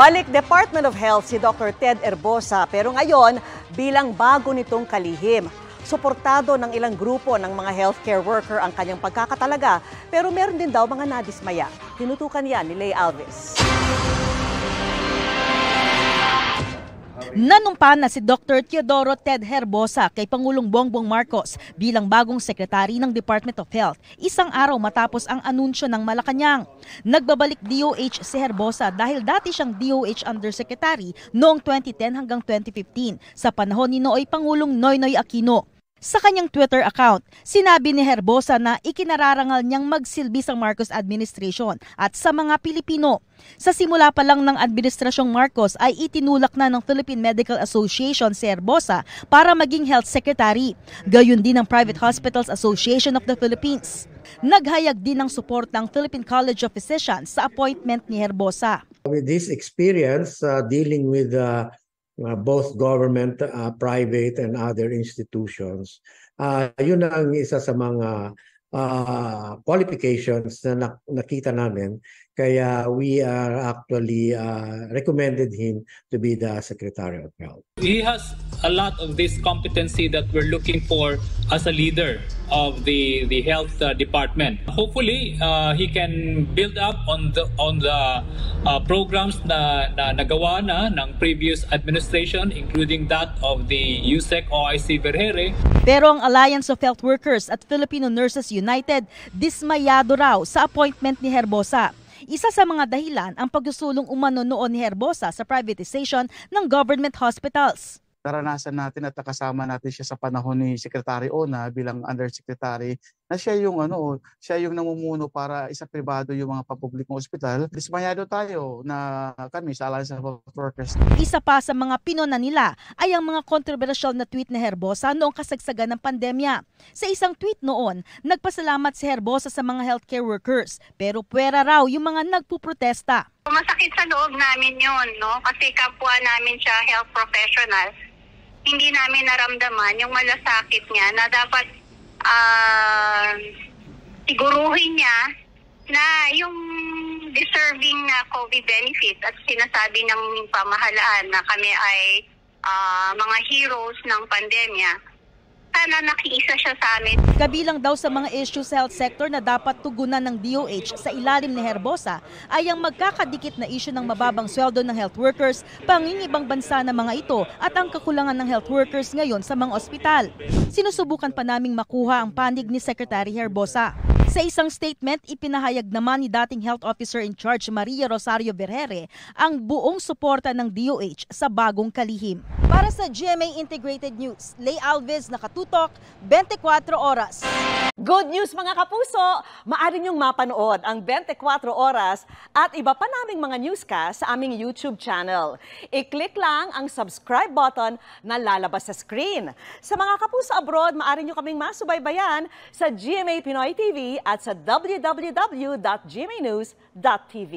Balik Department of Health si Dr. Ted Herbosa pero ngayon bilang bago nitong kalihim. Suportado ng ilang grupo ng mga healthcare worker ang kanyang pagkakatalaga pero meron din daw mga nadismaya. Tinutukan yan ni Leigh Alves. Nanumpa na si Dr. Teodoro Ted Herbosa kay Pangulong Bongbong Marcos bilang bagong sekretary ng Department of Health, isang araw matapos ang anunsyo ng Malacanang. Nagbabalik DOH si Herbosa dahil dati siyang DOH Undersecretary noong 2010 hanggang 2015 sa panahon ni Nooy Pangulong Noynoy Aquino. Sa kanyang Twitter account, sinabi ni Herbosa na ikinararangal niyang magsilbi sa Marcos administration at sa mga Pilipino. Sa simula pa lang ng administrasyong Marcos ay itinulak na ng Philippine Medical Association si Herbosa para maging health secretary. Gayon din ng Private Hospitals Association of the Philippines. Naghayag din ng support ng Philippine College of Physicians sa appointment ni Herbosa. With this experience dealing with both government, private, and other institutions, yun ang isa sa mga qualifications na nakita namin. Kaya we actually recommended him to be the Secretary of Health. He has a lot of this competency that we're looking for as a leader of the health department. Hopefully, he can build up on the programs na nagawa na ng previous administration, including that of the USEC OIC Vergere. Pero ang Alliance of Health Workers at Filipino Nurses United dismayado raw sa appointment ni Herbosa. Isa sa mga dahilan ang pagsusulong umano noon ni Herbosa sa privatization ng government hospitals. Naranasan natin at nakasama natin siya sa panahon ni Secretary Ona bilang Undersecretary na siya yung namumuno para isa pribado yung mga papublikong ospital. Dismayado tayo na kami sa Alliance of Workers. Isa pa sa mga pinuna nila ay ang mga kontrobersyal na tweet ni Herbosa noong kasagsagan ng pandemya. Sa isang tweet noon, nagpasalamat si Herbosa sa mga healthcare workers pero puwera raw yung mga nagpuprotesta. Masakit sa loob namin yun, no? Kasi kapwa namin siya health professional. Hindi namin naramdaman yung malasakit niya na dapat siguruhin niya na yung deserving na COVID benefit at sinasabi ng pamahalaan na kami ay mga heroes ng pandemya. Sana nakiisa siya sa amin. Kabilang daw sa mga issues sa health sector na dapat tugunan ng DOH sa ilalim ni Herbosa ay ang magkakadikit na issue ng mababang sweldo ng health workers, pangingibang bansa ng mga ito at ang kakulangan ng health workers ngayon sa mga ospital. Sinusubukan pa naming makuha ang panig ni Secretary Herbosa. Sa isang statement, ipinahayag naman ni dating Health Officer in Charge Maria Rosario Vergere ang buong suporta ng DOH sa bagong kalihim. Para sa GMA Integrated News, Leigh Alves, nakatutok, 24 oras. Good news mga kapuso! Maaari niyong mapanood ang 24 oras at iba pa naming mga newscast sa aming YouTube channel. I-click lang ang subscribe button na lalabas sa screen. Sa mga kapuso abroad, maaari niyo kaming masubaybayan sa GMA Pinoy TV at sa www.gmanews.tv.